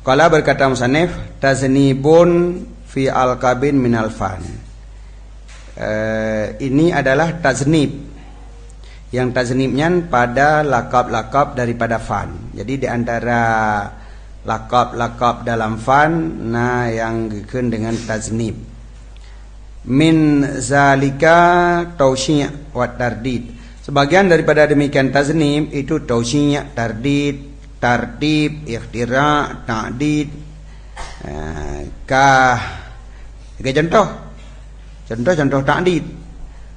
Qala berkata musannif, taznibun fi al-kabin minal fan. Ini adalah taznib. Yang taznibnya pada lakab-lakab daripada fan. Jadi di antara lakab-lakab dalam fan, nah yang dikeun dengan taznib. Min zalika tawsyi' wa tardid. Sebagian daripada demikian taznib itu tawsyi', tardid, tartib, ikhtira', ta'did. Contoh ta'did.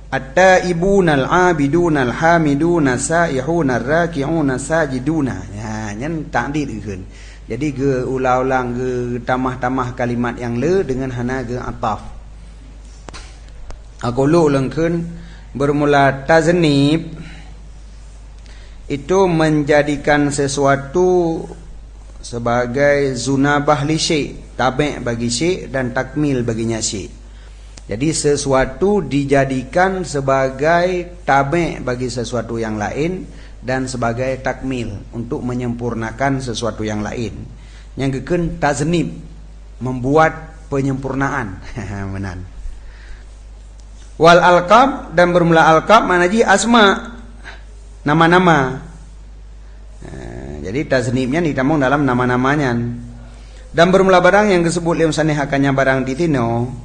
At-taibunal 'abidunal hamiduna saihuna raki'una sajiduna. Nyen ta'did keun. Jadi ge ulang-ulang ge tamah-tamah kalimat yang le dengan hana ge ataf. Aku ulang keun bermula taznib itu menjadikan sesuatu sebagai zunabah li syai', tabi' bagi syai' dan takmil baginya syai'. Jadi sesuatu dijadikan sebagai tabi' bagi sesuatu yang lain dan sebagai takmil untuk menyempurnakan sesuatu yang lain. Yang gekeun taznib, membuat penyempurnaan. Menan. Wal alqab, dan bermula alqab manaji asma, nama-nama. Jadi taznibnya ditamung dalam nama-namanya. Dan bermula barang yang disebut liam sanihakannya barang ditino.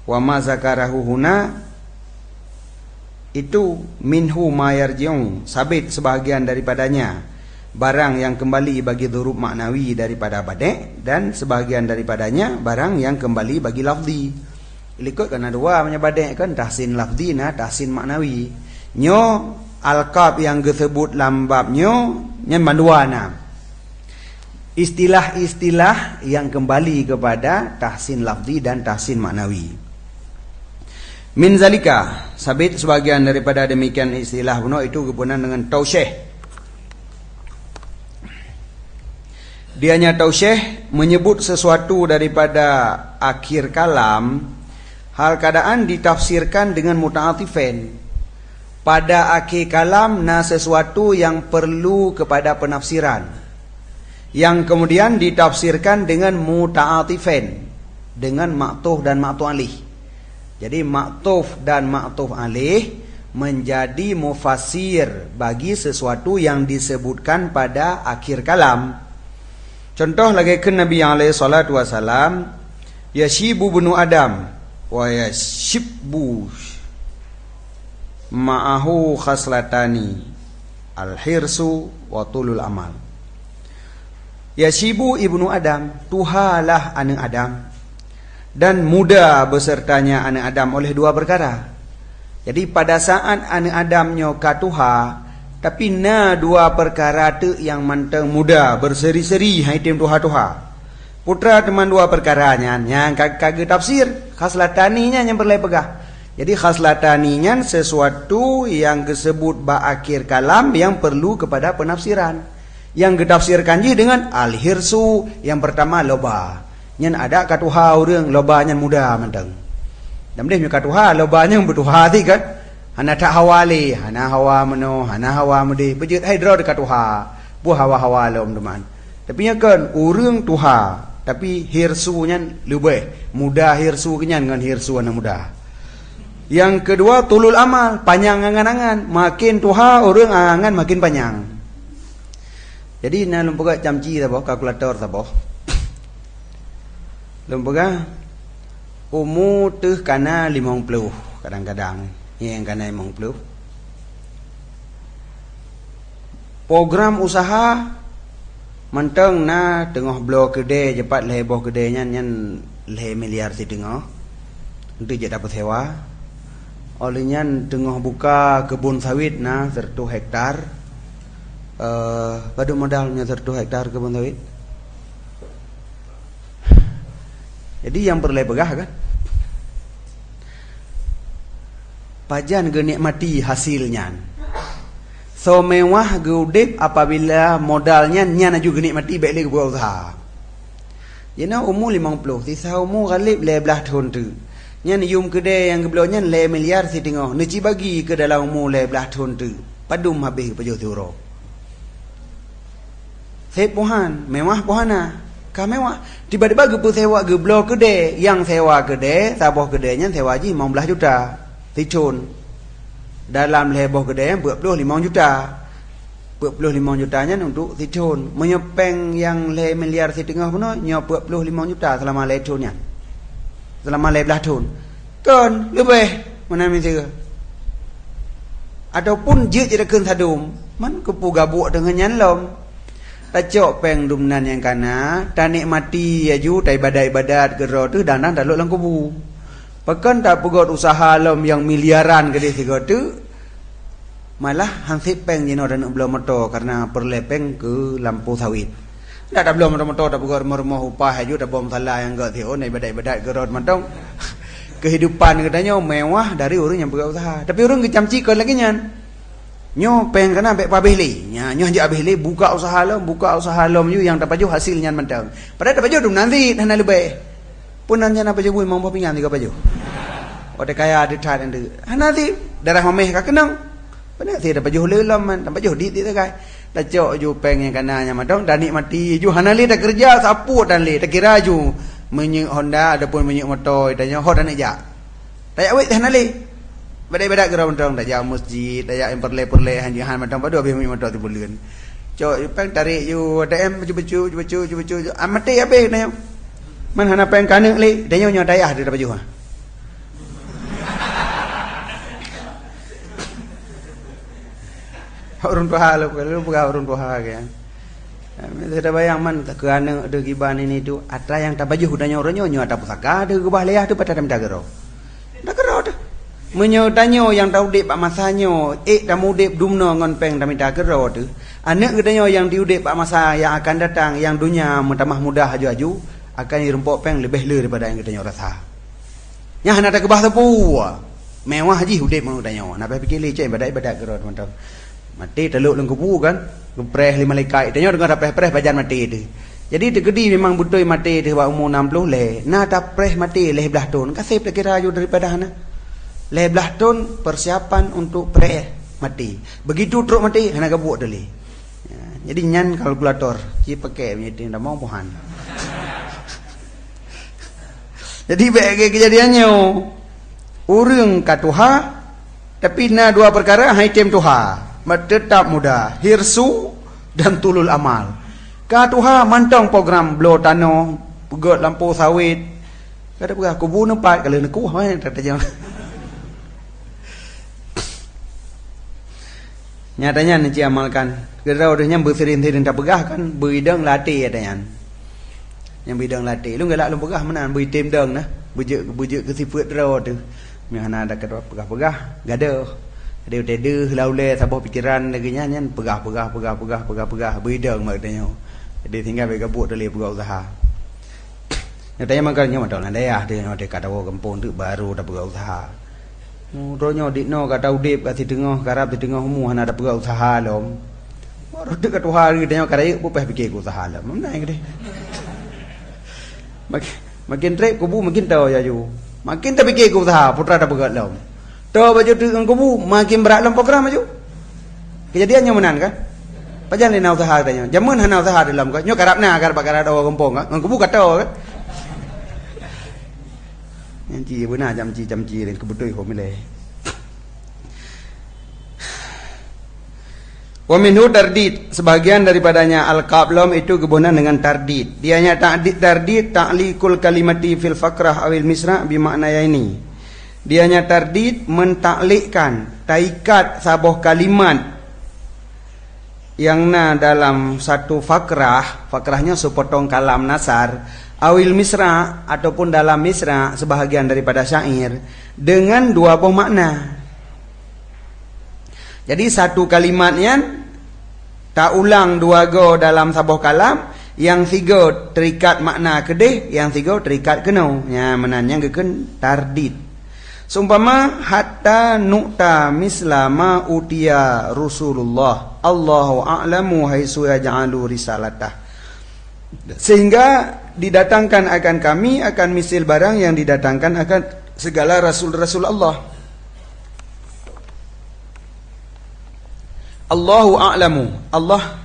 Wa ma zakarahu huna, itu minhu ma yarji'u, sabit sebahagian daripadanya barang yang kembali bagi dhurub maknawi daripada bade', dan sebahagian daripadanya barang yang kembali bagi lafzi. Ikut kan ada dua punya bade' kan, tahsin lafzi nah tahsin maknawi. Nyo alqab yang disebut lambabnyo nyen manduana. Istilah-istilah yang kembali kepada tahsin lafzi dan tahsin maknawi. Min zalika, sabit sebagian daripada demikian istilah kuno itu kepunan dengan tausyih. Dianya tausyih menyebut sesuatu daripada akhir kalam, hal keadaan ditafsirkan dengan muta'atifain. Pada akhir kalam na sesuatu yang perlu kepada penafsiran, yang kemudian ditafsirkan dengan muta'atifain, dengan ma'tuf dan ma'tuf alih. Jadi ma'tuf dan ma'tuf alih menjadi mufassir bagi sesuatu yang disebutkan pada akhir kalam. Contoh lagi ke Nabi alaihi salatu wasalam, yashibu bunu Adam wa yashibbu ma'ahu khaslatani al-hirsu wa tulul amal. Yashibu ibnu Adam, tuhalah anak Adam, dan muda besertanya anak Adam oleh dua perkara. Jadi pada saat anak Adamnya katuha, tapi na dua perkara tu yang manteng muda berseri-seri hai tim tuha-tuha. Putra teman dua perkaranya yang kagak tafsir, khaslataninya yang berlai pegah. Jadi khaslataninya sesuatu yang disebut ba akhir kalam yang perlu kepada penafsiran. Yang ditafsirkan je dengan al-hirsu, yang pertama loba. Nyen ada katuha urang loba nyen muda manteng. Dan dia katuha loba nyen betuha ti kan. Hana tak hawali, hana hawa meno, hana hawa mudi. Bejeut hai dro dekat tuha. Bu hawa-hawa lom teman. Tapi nya kan urang tuha, tapi hirsu nyen lebih muda hirsu kenyan dengan hirsu anak muda. Yang kedua tulul amal, panjang angan-angan. Makin tuha urang angan makin panjang. Jadi na lumpuga camci ta boh, kalkulator ta boh. Lumpuga umur teh kana 50 kadang-kadang yang kana 50. Program usaha manteng na tengah blok gede cepat leboh gedenya nyen le miliar ti tengah. Untuk je dapat sewa. Olehnya tengah buka kebun sawit na 1 hektar. Pada modalnya 1 hektar kebun sawit. Jadi yang berlai pegah kan, pajan ge nikmati hasilnya. So mewah ge udip apabila modalnya nyana juga nikmati baik lagi buat usaha. Jena umur 50, sisa umur galib 11 tahun tu. Nyana yum kedai yang gebelaunya 5 miliar si tengah. Neci bagi ke dalam umur 11 tahun tu. Padum habis pajuh turo. Sep pohan, mewah pohana. Kamewah. Tiba-tiba gepu sewa geblo gede, yang sewa gede, saboh gedenya sewa haji 15 juta. Ticun. Dalam leboh gede 45 juta. 45 jutanya untuk ticun. Menyepeng yang le miliar setengah pun nyo 45 juta selama lecunnya. Selama lebelah tahun. Kan lebih mana mesti. Ataupun je jedakeun sadum, man kepu gabuk dengan nyanlom. Tacok peng dumnan yang kana, ta nikmati aju tai badai-badat gero tu danang daluk lang kubu. Pekan tak pegot usaha lom yang miliaran gede tiga tu, malah hansip peng jino dan belum motor karena perlepeng ke lampu sawit. Tak belum motor tak pegot rumah upah aju tak bom salah yang gak tio nai badai-badat gero mantong. Kehidupan katanya mewah dari orang yang pegot usaha. Tapi orang kecamci kan lagi nyan. Nyo peng kana ambek pabeh li. Nyo hanya abeh li buka usaha lom you yang dapat jo hasilnya mentang. Padahal dapat jo dum nanti hana lebih. Pun nanya apa jo bui mau pingan tiga baju. Ode kaya ada tat ende. Hana ti darah mameh ka kenang. Padahal ti dapat jo lelom man, dapat jo di ti kai. Dacok jo peng yang kana nya madong dan nikmati jo hana li dak kerja sapu dan li tak kira jo menyek Honda adapun menyek motor tanya hot dan ja. Tayak wei hana li. Badai-badai gerau mentong dah jauh masjid, dah yang perle-perle hanjihan mentong pada habis minyak motor tu bulan. Cok, peng tarik you, dah em cuba-cuba. Amati habis nanya. Man hana peng kanek li, dah nyonya dayah dia dapat jual. Urun paha lu, kalau bukan urun paha kan. Sudah bayang man tak kanek ada giban ini tu, atra yang tak baju dah nyonya ada pusaka, ada gubah leah tu pada dah gerau. Dah gerau dah. Menyodanyo yang tahu dek pak masanyo, dah mudep dumno ngon peng dah minta gerau tu. Anak gedanyo yang diudep pak masa yang akan datang, yang dunia mutamah mudah aju-aju, akan dirempok peng lebih le daripada yang gedanyo rasa. Yang hana ada kebah tepu, mewah haji udep mau danyo. Nak fikir leceh badai-badai gerau teman-teman. Mati teluk lengkupu kan, gepreh 5 lekai. Danyo dengan rapeh-preh bajan mati tu. Jadi tegedi memang butoi mati tu umur 60 le. Nah tak preh mati leh belah tahun. Kasih kira aju daripada hana. Lebelah tahun persiapan untuk mati. Begitu truk mati, hana gabuk dali. Ya, jadi nyan kalkulator, dia pakai menjadi dah mau pohan. Jadi bagi kejadiannya, urang katuha, tapi na dua perkara haitem tuha, tetap muda, hirsu dan tulul amal. Katuha mantong program blow tano, pegot lampu sawit. Kata pegah kubu nempat kalau nak kuah mana tak tajam. Nyatanya nanti amalkan. Gerau dah nyam bersirin-sirin tak pegah kan beridang latih katanya. Yang bidang latih. Lu galak lu pegah mana beritim dang nah. Bujuk ke sifat rau tu. Miana ada kedua pegah-pegah gaduh. Ada tede laule sabah pikiran lagi nyan pegah beridang maknanya. Jadi tinggal bagi gabut dali pegah usaha. Nyatanya makanya madang daerah dia ada kata kampung tu baru dah pegah usaha. Ronyo dikno kata udip kat tengah karab di tengah mu hana ada pegawai usaha lom. Baru dekat tu hari dia karai upah fikir ku usaha lom. Mana gede. Makin trek kubu makin tahu ya ju. Makin tak fikir ku usaha putra ada pegawai lom. Tahu baju dengan kubu makin berat lom program aju. Kejadiannya menan kan? Pajan lena usaha katanya. Jamun hana usaha dalam kan. Nyo karabna karab ada kampung kan. Kubu kata kan. Janji benar jamci dan kebetul homile. Wa minhu tardid, sebagian daripadanya al-qablom itu kebunan dengan tardid. Dianya tardid ta'liqul kalimati fil fakrah awil misra bimakna ini. Dianya tardid mentaklikkan taikat sabuh kalimat yang dalam satu fakrahnya sepotong kalam nasar awil misra ataupun dalam misra sebahagian daripada syair dengan dua buah makna. Jadi satu kalimatnya tak ulang dua go dalam sabuh kalam, yang tiga terikat makna kedih, yang tiga terikat kena. Ya menanya geken tardid. Seumpama hatta nu'ta mislama utia Rasulullah Allahu a'lamu haitsu yaj'alu risalatah. Sehingga didatangkan akan kami akan misil barang yang didatangkan akan segala rasul-rasul Allah. Allahu a'lamu, Allah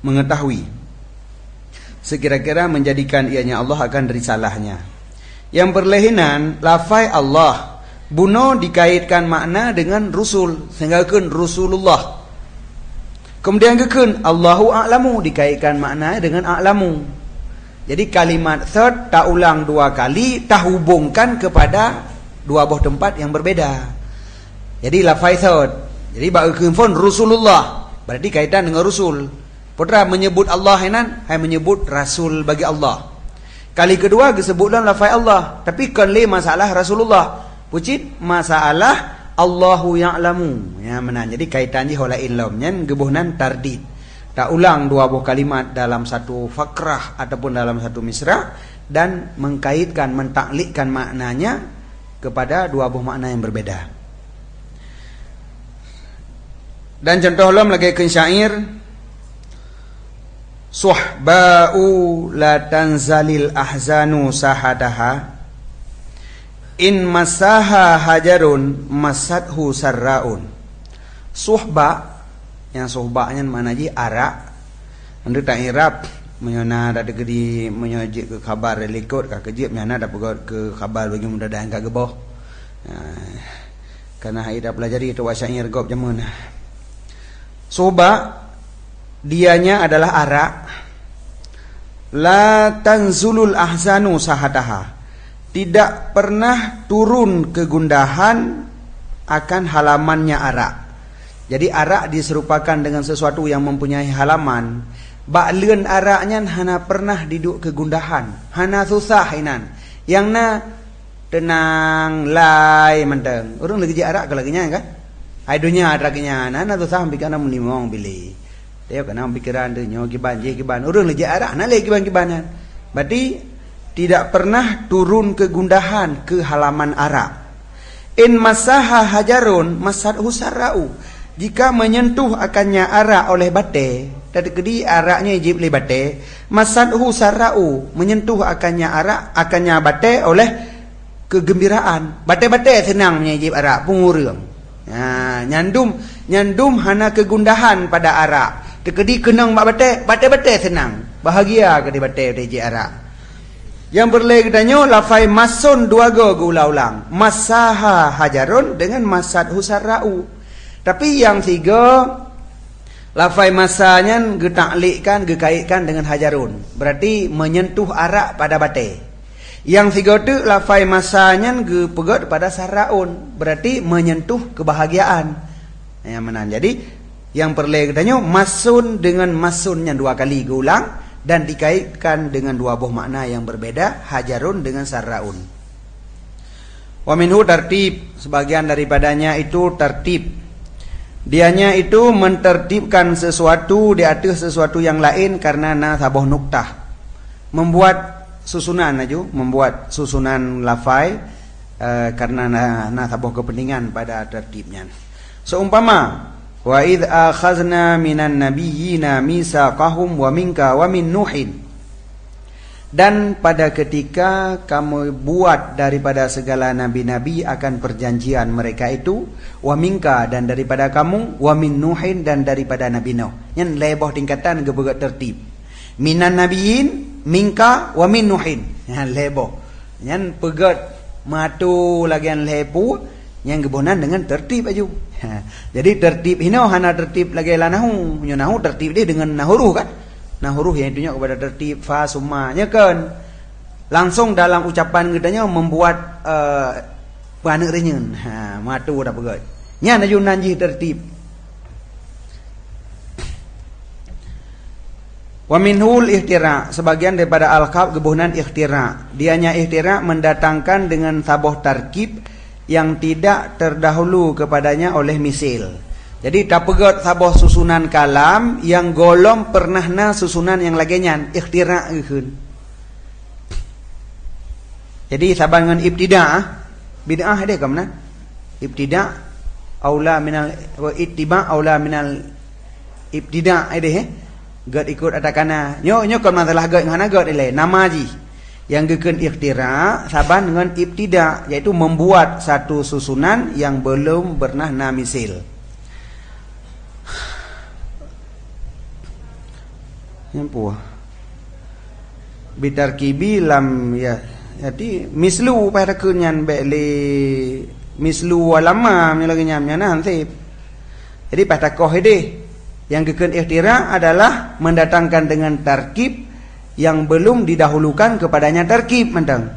mengetahui. sekira-kira menjadikan ianya Allah akan risalahnya. Yang berlainan lafai Allah buno dikaitkan makna dengan Rasul, sehingga kan Rasulullah. Kemudian kekan Allahu a'lamu dikaitkan makna dengan a'lamu. Jadi kalimat third tak ulang dua kali, tak hubungkan kepada dua buah tempat yang berbeda. Jadi lafai third. Jadi bagi pun Rasulullah berarti kaitan dengan Rasul. Putra menyebut Allah hinan, hai menyebut Rasul bagi Allah. Kali kedua disebutlah lafai Allah, tapi kali masalah Rasulullah. Pucit masalah Allahu ya'lamu. Ya mana? Jadi kaitan je hola ilm nyen gebuhnan tardid. Tak ulang dua buah kalimat dalam satu fakrah ataupun dalam satu misra dan mengkaitkan, mentaklikkan maknanya kepada dua buah makna yang berbeda. Dan contoh lom lagi ke syair suhba'u la tanzalil ahzanu sahadaha in masaha hajarun masathu sarraun. Suhba, yang suhba'nya mana ji arak. Anda tak irap menyana ada di menyajik ke khabar relikot ka kejip menyana ada pegot ke khabar bagi mudah dah angkat geboh. Karena ida pelajari itu wasyair gob jamun. Suhba dianya adalah arak. La tanzulul ahzanu sahadaha. Tidak pernah turun kegundahan akan halamannya arak. Jadi arak diserupakan dengan sesuatu yang mempunyai halaman. Ba'leun araknya hana pernah duduk kegundahan, hana susah inan. Yang na tenang lai menteng. Orang lagi arak ke laginya kan? Hai dunia araknya hana susah bikin menimong pilih. Dia kena pikiran dia nyo kiban je kiban. Orang lagi arak na lagi kibanan. Berarti tidak pernah turun kegundahan ke halaman arak. In masaha hajarun masadhu sarra'u. Jika menyentuh akannya arak oleh bate, tadi kedi araknya ijib oleh bate, masadhu sarra'u, menyentuh akannya arak, akannya bate oleh kegembiraan. Bate-bate senang menyijib arak pengurang. Nyandum hana kegundahan pada arak. Tekedi kenang bate, bate-bate senang. Bahagia kedi bate ijib arak. Yang berlainnya lafai masun dua go ulang-ulang. Masaha hajarun dengan masad husarra'u. Tapi yang tiga lafai masanya getaklikkan, gekaitkan dengan hajarun. Berarti menyentuh arak pada bate. Yang tiga tu lafai masanya gepegot pada sarraun. Berarti menyentuh kebahagiaan. Yang mana? Jadi yang berlainnya masun dengan masunnya dua kali ulang. Dan dikaitkan dengan dua buah makna yang berbeda, hajarun dengan sarraun. Wa minhu tartib, sebagian daripadanya itu tertib. Dianya itu mentertibkan sesuatu di atas sesuatu yang lain karena nasaboh nuktah. Membuat susunan aja, membuat susunan lafai karena nasaboh kepentingan pada tertibnya. Seumpama wa idh akhazna minan nabiyyina misaqahum wa minka wa min nuhin. Dan pada ketika kamu buat daripada segala nabi-nabi akan perjanjian mereka itu, wa minka dan daripada kamu, wa min nuhin dan daripada nabi Nuh. Yang lebih tingkatan gebegat tertib. Minan nabiyyin, minka wa min nuhin. Yang lebih. Yang pegat matu lagi yang lepu yang gebonan dengan tertib aja. Jadi tertib ini hana tertib lagi lah nahu. Punya nahu tertib dia dengan nahuruh kan. Nahuruh yang itunya kepada tertib fa sumanya kan. Langsung dalam ucapan kitanya membuat panik renyun. Matu dah pegat. Nya najun nanji tertib. Wa minhul ihtira, sebagian daripada al-qab gebunan ihtira. Dianya ihtira mendatangkan dengan saboh tarkib yang tidak terdahulu kepadanya oleh misil. Jadi tak pegat saboh susunan kalam yang golong pernah na susunan yang laginya ikhtira ikun. Jadi saban dengan ibtidah, bid'ah ada ke mana? Ibtidah aula minal wa ittiba aula minal ibtidah ada gad ikut atakana. Nyo kon masalah gad ngana gad ile nama ji. Yang geken ikhtira saban dengan ibtidah, yaitu membuat satu susunan yang belum pernah na misil. Nyampu. bitarkibi lam ya jadi mislu pada kunyan beli mislu walama lagi nyamnya nanti. Jadi pada kohide yang keken ikhtira adalah mendatangkan dengan tarkib yang belum didahulukan kepadanya tarkib mentang.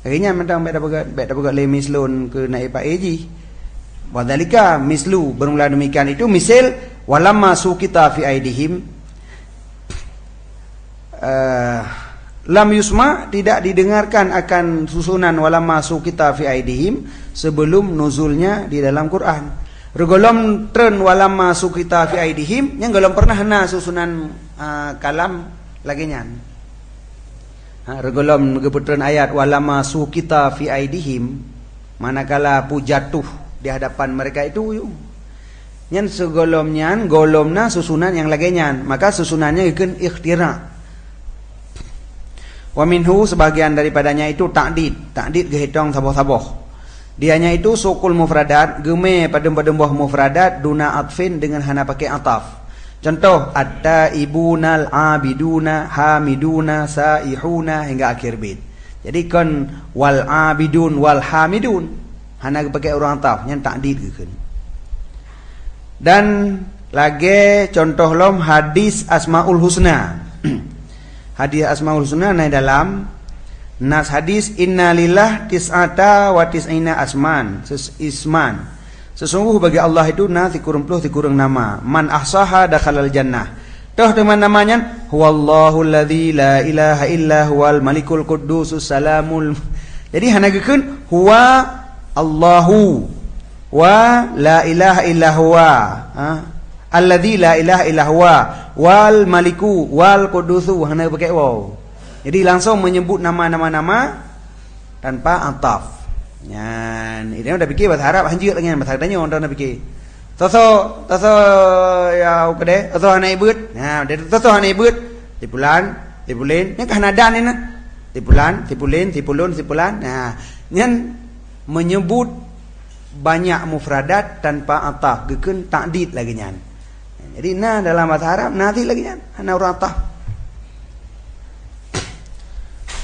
Akhirnya mentang beda pegat le mislun ke naib pak eji. Wadhalika mislu bermula demikian itu misal walamma sukita fi aidihim lam yusma tidak didengarkan akan susunan walamma sukita fi aidihim sebelum nuzulnya di dalam Quran. Regolom tren walamma sukita fi aidihim yang golom pernah na susunan kalam lagi nyan. Regolom ngeputren ayat walamma sukita fi aidihim manakala pu jatuh di hadapan mereka itu nyan segolomnya golomna susunan yang lagi nyan maka susunannya ikan ikhtira. Wa minhu sebagian daripadanya itu ta'did gehitong saboh-saboh. Dianya itu sukul mufradat geme pada buah mufradat duna atfin dengan hana pakai ataf. Contoh at-taibunal abiduna hamiduna saihuna hingga akhir bait. Jadi kan wal abidun wal hamidun hana pakai urang ataf nyan ta'did gekeun. Dan lagi contoh lom hadis Asmaul Husna. Hadis Asmaul Husna naik dalam nas hadis innalillah tis'ata wa tis'ina asman isman. Sesungguh bagi Allah itu na 30 nama. Man ahsaha dakhalal jannah. Toh teman namanya huwallahu alladzi la ilaha illa huwal malikul quddusus salamul. Jadi hana gekeun huwa Allahu wa la ilaha illa huwa. Alladzi la ilaha illa huwa wal maliku wal qudusu hana pakai waw. Jadi langsung menyebut nama-nama tanpa ataf. Yan, ini udah fikir bahasa Arab hanjir lagi bahasa Arabnya orang dah fikir. Toso ya ukade, toso hana ibut. Nah, dari toso hana ibut tipulan, tipulin. Ni Kanadan ni na. Tipulan, tipulan. Nah, nyan menyebut banyak mufradat tanpa ataf, gekeun ta'did lagi nyan. Jadi nah dalam bahasa Arab nanti lagi nyan, hana urang ataf.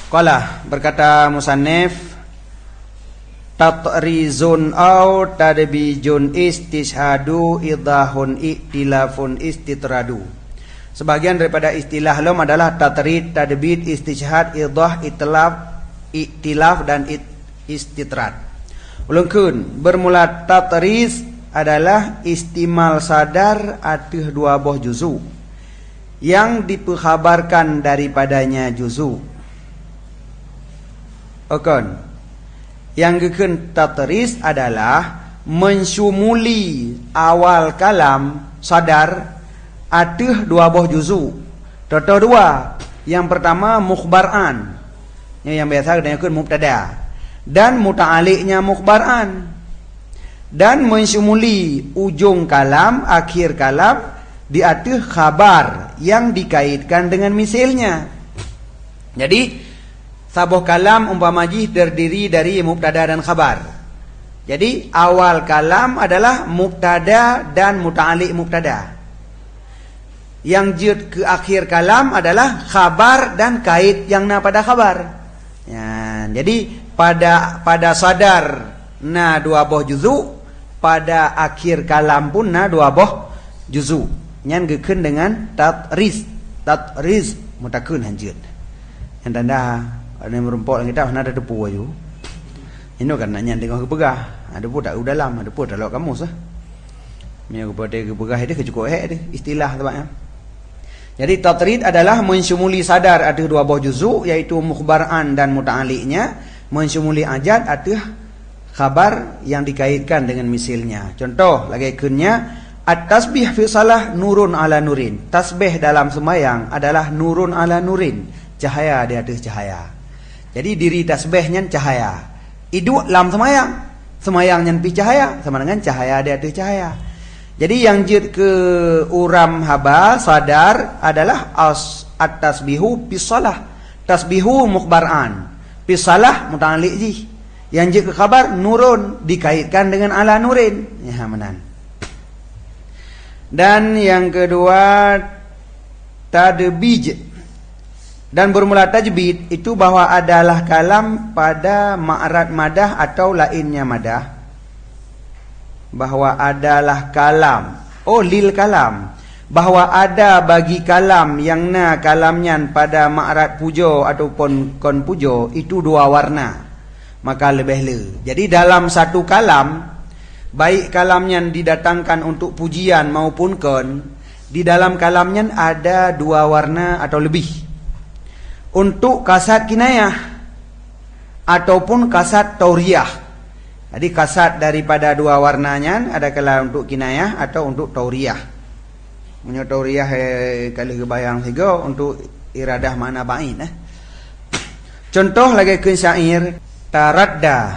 Qala berkata musannif tatrizun au tadbijun istishhadu idahun iktilafun istitradu. Sebagian daripada istilah lom adalah tatrid, tadbid, istishhad, idah, itlaf, iktilaf dan istitrad. Ulungkeun bermula tatriz adalah istimal sadar atuh dua buah juzu yang dipekhabarkan daripadanya juzu. Okon. Yang gekeun tatriz adalah mensumuli awal kalam sadar atuh dua buah juzu. Contoh dua. Yang pertama mukhbaran. Yang biasa dinamakan mubtada. Dan muta'aliknya mukhbaran. Dan mensumuli ujung kalam, akhir kalam diatuh khabar yang dikaitkan dengan misalnya. Jadi sabuh kalam umpamaji terdiri dari mubtada dan khabar. Jadi awal kalam adalah mubtada dan muta'alik mubtada. Yang jud ke akhir kalam adalah khabar dan kait yang na pada khabar. Ya, jadi pada sadar na dua buah juzu, pada akhir kalam pun na dua buah juzu. Nyan gekeun dengan tatriz mutakeun hanjeut. Yang tanda ada merumpok kita ada depu ayu. Ini kan nanya tengok kepegah. Ada pun tak dalam, ada pun tak lewat kamus ah. Mia kepada kepegah dia kecukup dia istilah tempatnya. Jadi tatrid adalah mensumuli sadar ada dua buah juzu yaitu mukhbaran dan muta'aliknya, mensumuli ajad ada khabar yang dikaitkan dengan misalnya. Contoh lagi kunnya at-tasbih fi salah nurun ala nurin. Tasbih dalam sembahyang adalah nurun ala nurin, cahaya di atas cahaya. Jadi diri tasbihnya cahaya. Iduk lam semayangnya pi cahaya sama dengan cahaya di atas cahaya. Jadi yang jid ke uram haba sadar adalah at-tasbihu fi salah. Tasbihu mukhbaran. Fi salah muta'alliq ji. Yang jid ke khabar nurun dikaitkan dengan ala nurin. Ya manan. Dan yang kedua tadbij. Dan bermula tajbid itu bahwa adalah kalam pada ma'rad madah atau lainnya madah. Bahwa adalah kalam. Oh, lil kalam. Bahwa ada bagi kalam yang na kalamnya pada ma'rad pujo ataupun kon pujo itu dua warna. Maka lebih le. Jadi dalam satu kalam, baik kalamnya didatangkan untuk pujian maupun kon, di dalam kalamnya ada dua warna atau lebih. Untuk kasat kinayah ataupun kasat tauriyah. Jadi kasat daripada dua warnanya ada kala untuk kinayah atau untuk tauriyah. Punya tauriyah kalau kebayang juga untuk iradah makna bain. Contoh lagi ke syair taradda.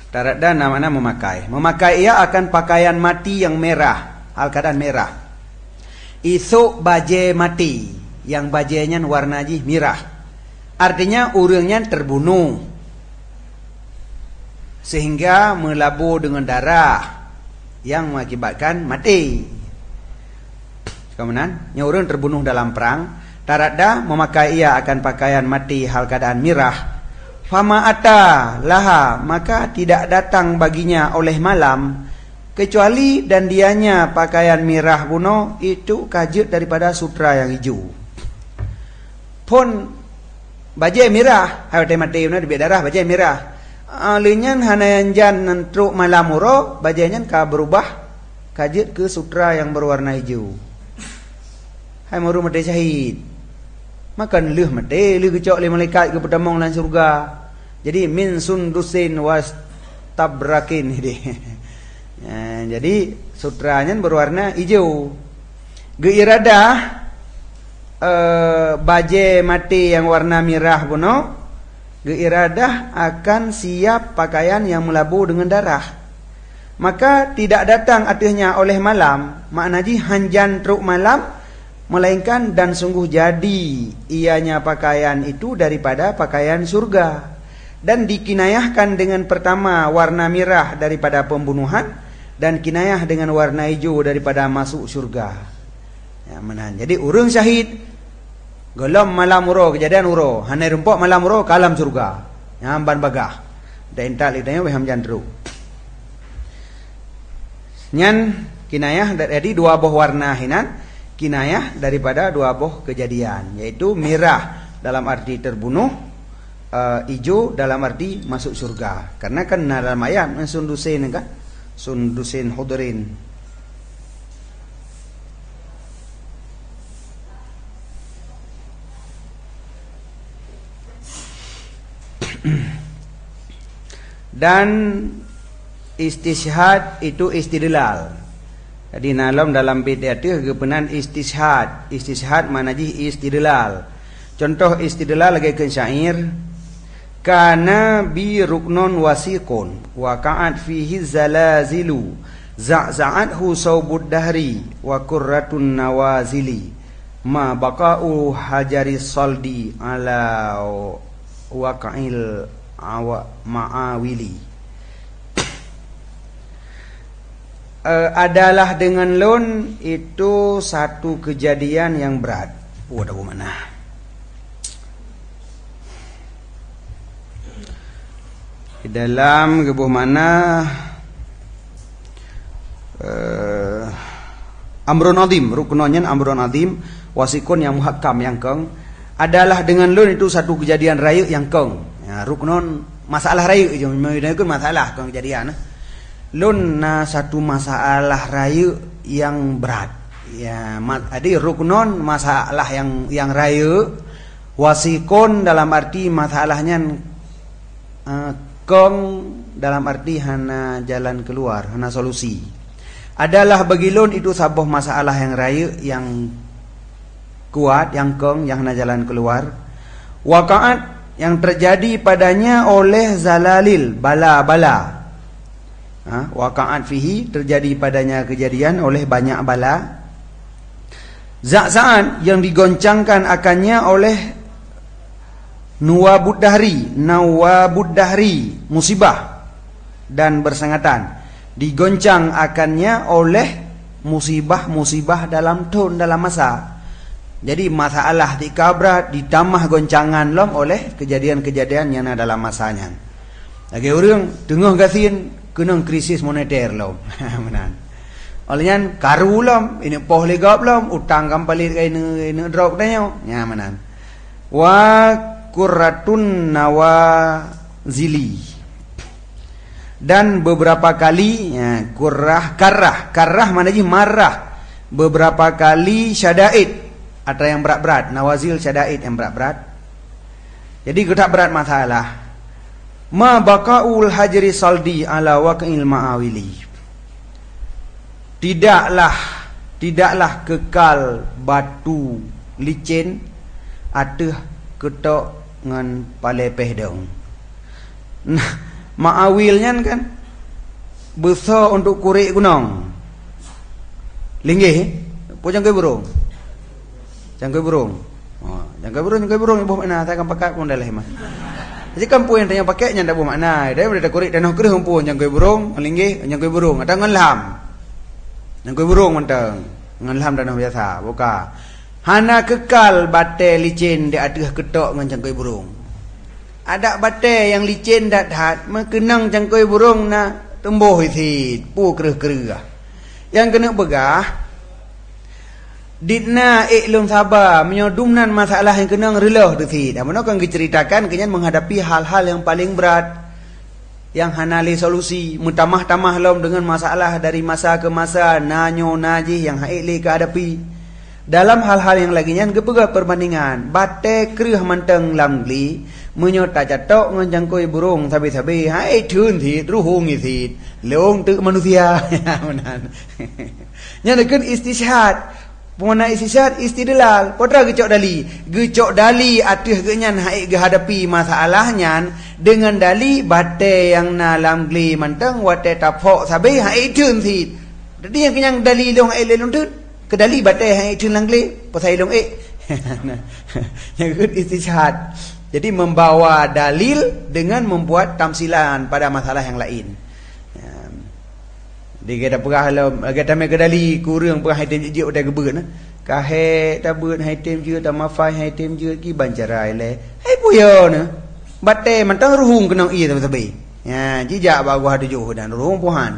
Taradda namanya memakai. Memakai ia akan pakaian mati yang merah, hal keadaan merah. Isuk baje mati, yang bajenya warna ji merah. Artinya urangnya terbunuh sehingga melabur dengan darah yang mengakibatkan mati. Kemudian orang terbunuh dalam perang, taradda memakai ia akan pakaian mati hal keadaan merah. Fama ata laha, maka tidak datang baginya oleh malam kecuali dan dianya pakaian merah buno itu kajut daripada sutra yang hijau. Pun baju merah, hai mati mana di darah baju merah. Alinyan hanayan jan nantruk malam uro, bajunya ka berubah kajut ke sutra yang berwarna hijau. Hai maru mati syahid. Makan leuh mati, leuh kecok le malaikat ke pedamong lan surga. Jadi min sundusin was tabrakin ini. Jadi sutranya berwarna hijau. Geiradah baje mati yang warna merah buno, geiradah akan siap pakaian yang melabur dengan darah. Maka tidak datang artinya oleh malam, makna ji hanjan truk malam, melainkan dan sungguh jadi ianya pakaian itu daripada pakaian surga. Dan dikinayahkan dengan pertama warna merah daripada pembunuhan, dan kinayah dengan warna hijau daripada masuk surga. Ya, menahan. Jadi urang syahid golom malam uro, kejadian uro, hanai rumpok malam uro kalam surga. Nyamban bagah. Dan tak litanya weham jandru. Nyan kinayah dari dua boh warna hinan, kinayah daripada dua boh kejadian, yaitu merah dalam arti terbunuh, hijau dalam arti masuk surga. Karena kan dalam ayat sundusin kan, sundusin hudurin. Dan istishhad itu istidlal. Jadi dalam bid'ah itu kebenaran istishhad. Istishhad mana ji istidlal. Contoh istidlal lagi ke syair. Kana bi ruknun wasiqun wa ka'at fihi zalazilu za'za'athu sawbud dahri wa qurratun nawazili ma baqa'u hajari saldi ala waqa'il ma'awili. Adalah dengan lun itu satu kejadian yang berat. Ada mana? Di dalam gebuh mana amrun azim, ruknonnya amrun azim, wasikun yang muhakkam yang keng, adalah dengan lun itu satu kejadian raya yang keng. Ya, ruknon masalah raya je, itu masalah keng kejadian. Lun satu masalah raya yang berat. Ya, jadi ruknon masalah yang raya, wasikun dalam arti masalahnya kong dalam arti hana jalan keluar, hana solusi. Adalah bagi lun itu sabuh masalah yang raya yang kuat, yang kong, yang hana jalan keluar. Waqa'at yang terjadi padanya oleh zalalil, bala-bala. Waqa'at fihi terjadi padanya kejadian oleh banyak bala. Za'za'an yang digoncangkan akannya oleh nawabud dahri, musibah dan bersangatan. Digoncang akannya oleh musibah dalam tahun dalam masa. Jadi masalah di kabrat ditambah goncangan lom oleh kejadian-kejadian yang ada dalam masanya. Lagi orang tengah gasin kena krisis moneter lom. Menan. Olehnya karu lom, ini poh legap lom, utang kampalit ini drop danyo. Ya menan. Wa qurratun nawazili. Dan beberapa kali ya, karah mana je marah. Beberapa kali syadaid. Ada yang berat-berat, nawazil syadaid yang berat-berat. Jadi kita berat masalah. Ma baqaul hajri saldi ala waqil ma'awili. Tidaklah kekal batu licin ateh ketok ngan palepeh daun. Nah, ma'awilnya kan besar untuk kurik gunung. Linggih, pojang ke burung. Jangkai burung. Jangkai burung ibu makna saya akan pakai pun dah lah. Jadi kampung yang tanya pakainya tak buat makna. Dia boleh tak kurik dan nak kerih pun jangkai burung, linggih jangkai burung. Ada ngelham. Jangkai burung mentang. Ngelham dan biasa, buka. Hana kekal batai licin di atas ketok dengan jangkai burung. Ada batai yang licin dak hat, mengenang jangkai burung na tumbuh isi, pu kerah-kerah. Yang kena begah Didna iklum sabar menyodumnan masalah yang kena relah tu. Dan mana kan diceritakan kenyan menghadapi hal-hal yang paling berat yang hanali solusi mutamah-tamah lom dengan masalah dari masa ke masa nanyo najih yang haili ke hadapi. Dalam hal-hal yang lagi nyan gepega perbandingan bate krih manteng lamgli menyota catok nganjangkoi burung sabi-sabi hai thun thi ruhung thi leong tu manusia. Nya dekeun istishhad Puna istisar istidlal, potra gecok dali atih genyan haik hadapi masalahnya dengan dali bate yang nalam gli manteng wate tapok sabai haik tun thi. Jadi yang kenyang dali long lelong tun ke dali bate haik tun lang gli pasai long yang good istisar. Jadi membawa dalil dengan membuat tamsilan pada masalah yang lain. Dia kata perah lah, kata mereka dali kurang perah haitem je udah gebut nah. Kahe tabut haitem je ta mafai haitem je ki bancarai le. Hai puyo nah. Bate mantang ruhung kenang iya tabe. Ya, jijak bagu hadu jo dan ruhung puhan.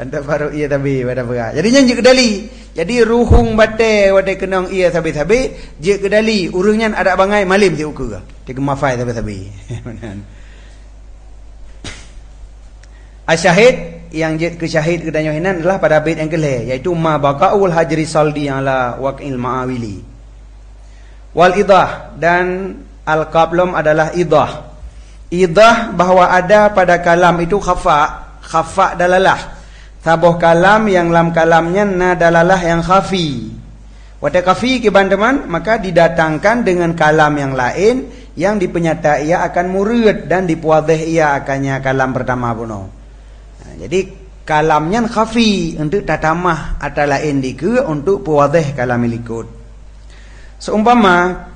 Anta baru iya tabe pada perah. Jadi nyan je kedali. Jadi ruhung bate wate kenang iya tabe-tabe je kedali urangnya ada bangai malim je ukur. Dia mafai tabe-tabe. Asyahid yang jet ke syahid kedanyohinan adalah pada bait yang kelih iaitu ma baqaul hajri saldi ala waqil ma'awili wal idah dan al qablum adalah idah bahawa ada pada kalam itu khafa dalalah sabuh kalam yang lam kalamnya na dalalah yang khafi wata khafi ke teman maka didatangkan dengan kalam yang lain yang dipenyata ia akan murid dan dipuadhih ia akannya kalam pertama puno. Jadi kalamnya khafi untuk tatamah atau lain dike untuk puwadih kalam likut. Seumpama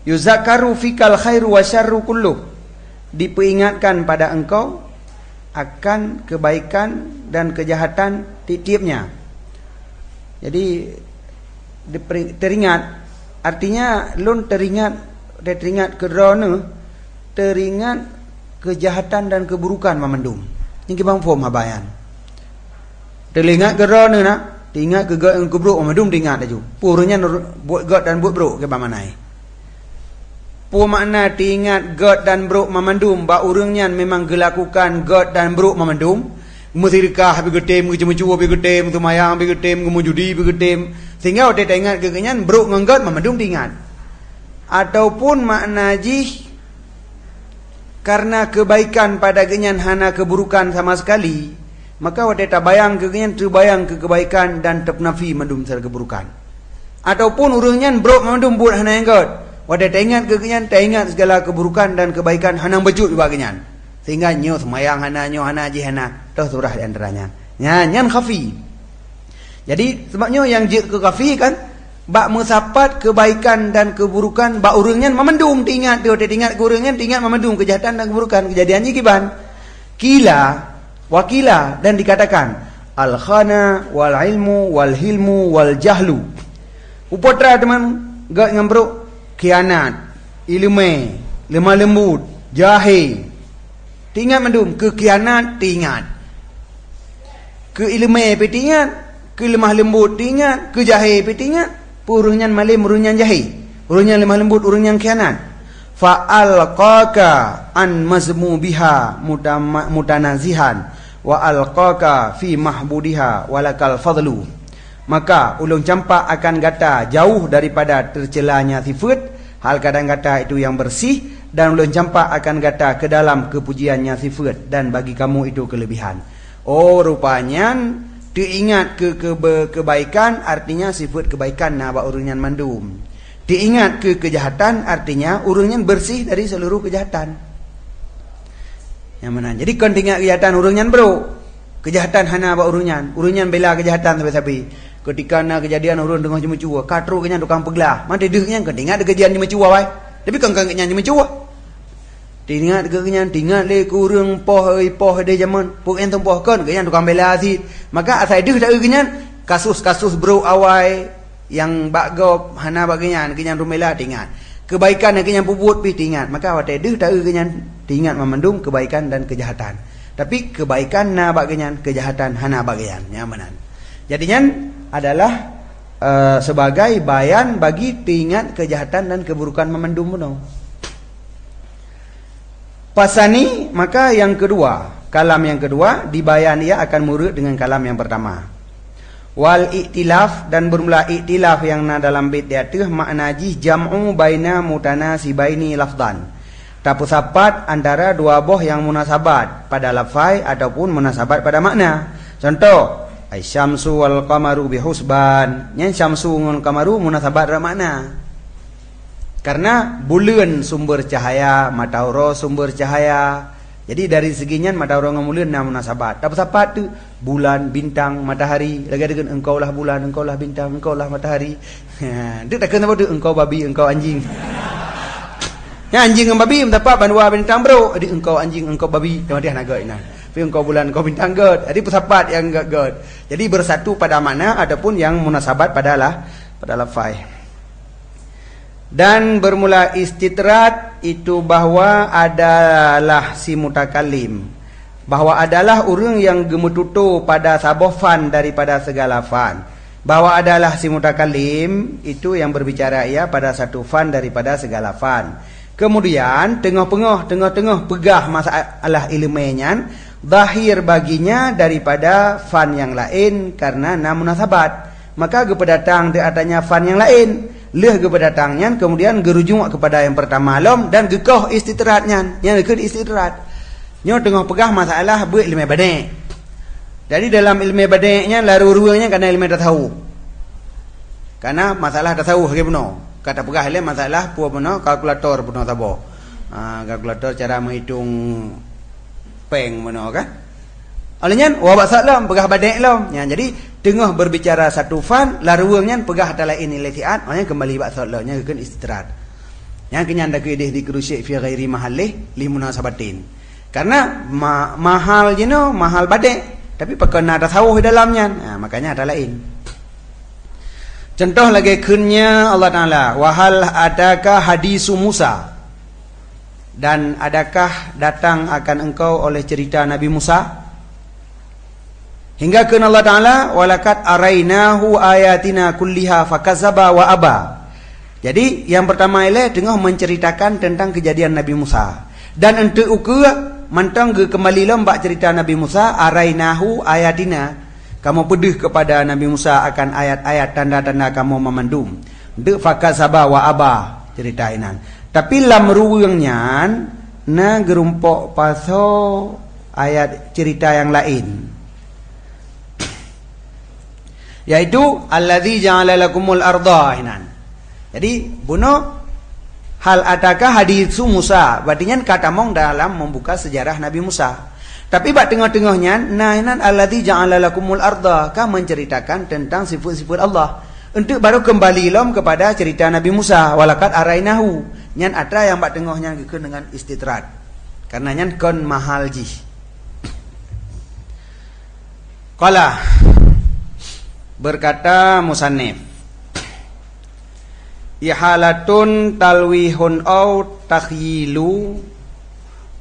yuzakaru fikal khairu wa syarru kulluh, diperingatkan pada engkau akan kebaikan dan kejahatan tiap-tiapnya. Jadi teringat artinya lun teringat kerana teringat kejahatan dan keburukan memendum. Ini kita faham habayan. Teringat kerana nak teringat keburuk memendum teringat aja. Puranya buat god dan buat buruk ke bamanai. Pu makna teringat god dan buruk memendum ba urangnya memang gelakukan god dan buruk memendum. Musirkah begetem gejem-gejem begetem tumayang begetem gemujudi begetem sehingga dia ingat kegenyan bruk ngenggot memendung ingat ataupun makna jih karena kebaikan pada genyan hana keburukan sama sekali maka wade tabayang kegenyan terbayang ke kebaikan dan ternafi mendum ser keburukan ataupun urangnya bruk memendum buat hana ngenggot wade ingat kegenyan ingat segala keburukan dan kebaikan hana bejut juga genyan sehingga nyo semayang hana ji hana toh surah di antaranya nyan khafi. Jadi sebabnya yang jid ke khafi kan bak mesapat kebaikan dan keburukan bak urangnya memendum diingat dia ingat urangnya diingat memendum kejahatan dan keburukan kejadiannya kiban kila wakila dan dikatakan al khana wal ilmu wal hilmu wal jahlu upotra teman gak ngambruk khianat ilmu lemah lembut jahil diingat mendum ke khianat diingat ke ilmu diingat ke lemah lembut diingat ke jahil diingat urangnya malim urangnya jahil urangnya lemah lembut urangnya khianat fa alqaka an mazmu biha mutanazihan wa alqaka fi mahbudiha walakal fadlu maka ulun campak akan kata jauh daripada tercelanya sifat hal kadang kata itu yang bersih dan ulun campak akan kata ke dalam kepujiannya sifat dan bagi kamu itu kelebihan. Oh rupanya diingat kebaikan artinya sifat kebaikan nak urungan mandum. Diingat kejahatan artinya urungan bersih dari seluruh kejahatan. Yang mana? Jadi kon ingat kejahatan urungan bro. Kejahatan hana ba urungan bela kejahatan sapi-sapi. Ketika na kejadian urun tengah jemecua, katru kenyan tukang peglah. Man dedehnya kon ingat kejadian jemecua wai. Tapi kon kenyan jemecua. Ingat kenyan ingat le kurang poh de zaman. Pok entong poh kon kenyan tukang bela asid. Maka asai deh dak kenyan kasus-kasus bro awai yang bagop hana bagian kenyan rumela ingat. Kebaikan yang kenyan puput pi ingat. Maka awak deh dak kenyan ingat memandung kebaikan dan kejahatan. Tapi kebaikan na bagian, kejahatan hana bagian. Nyamanan. Jadinya adalah sebagai bayan bagi ingat kejahatan dan keburukan memandung benar. Pasani maka yang kedua, kalam yang kedua dibayan ia akan murut dengan kalam yang pertama. Wal iktilaf dan bermula iktilaf yang na dalam bait dia tu maknaji jam'u baina mutanasibaini lafdan. Tapusapat antara dua boh yang munasabat pada lafai ataupun munasabat pada makna. Contoh, Aisyamsu wal qamaru bihusban. Yang syamsu dengan qamaru munasabat pada makna. Karena bulan sumber cahaya, matahari sumber cahaya. Jadi dari seginya matahari dengan bulan na munasabat. Tapusapat tu bulan, bintang, matahari. Lagi dengan engkau lah bulan, engkau lah bintang, engkau lah matahari. Dia tak kena apa tu engkau babi, engkau anjing. Ya anjing dengan babi mendapat bandua bintang bro. Jadi engkau anjing, engkau babi, dia nak god nah. Tapi engkau bulan, engkau bintang god. Jadi pusapat yang god. Jadi bersatu pada makna adapun yang munasabat pada lafai. Dan bermula istitrat itu bahwa adalah si mutakalim. Bahwa adalah orang yang gemetutu pada saboh fan daripada segala fan. Bahwa adalah si mutakalim itu yang berbicara ia pada satu fan daripada segala fan. Kemudian tengah-tengah pegah masalah ilmunya zahir baginya daripada fan yang lain karena na munasabat. Maka kepedatang di adanya fan yang lain leh kepedatangnya kemudian gerujung kepada yang pertama lom dan gekoh istitratnya yang ke istitrat. Nyo tengah pegah masalah bu ilmu badai. Jadi dalam ilmu badainya laru-ruangnya karena ilmu tasawuf. Karena masalah tasawuf bagaimana? Kata pegah ile masalah puas benar kalkulator benar tabo. Kalkulator cara menghitung peng benar kan? Olehnya wabak salam pegah badai lam. Ya, jadi tengah berbicara satu fan laruangnya pegah ada lain nilai tiat, maknanya kembali bak salamnya ke istirahat. Yang kenyanda ke di kerusyik fi ghairi mahallih li munasabatin. Karena mahal jeno mahal badai, tapi perkara tasawuf di dalamnya. Nah, makanya ada lain. Contoh lagi kunnya Allah Ta'ala, wahal adakah hadisu Musa, dan adakah datang akan engkau oleh cerita Nabi Musa? Hingga kun Allah Ta'ala, walakat arainahu ayatina kulliha fakazaba wa aba. Jadi yang pertama ialah tengah menceritakan tentang kejadian Nabi Musa. Dan untuk ukur mantang kembali lembak cerita Nabi Musa, arainahu ayatina. Kamu pedih kepada Nabi Musa akan ayat-ayat tanda-tanda kamu memandum. Dek fakazaba wa aba ceritainan. Tapi lam ruangnya na gerumpok paso ayat cerita yang lain. Yaitu allazi ja'ala lakumul arda inan. Jadi bunuh hal adakah hadisu Musa, berarti kata mong dalam membuka sejarah Nabi Musa. Tapi bak tengah-tengahnya nahinan allazi ja'ala lakumul arda, ka menceritakan tentang sifat-sifat Allah. Untuk baru kembali lom kepada cerita Nabi Musa, walaqad arainahu. Nyan ada yang bak tengahnya dengan istitrat. Karena nyan kon mahal jih. Qala berkata musannif, ihalatun talwihun au takhyilu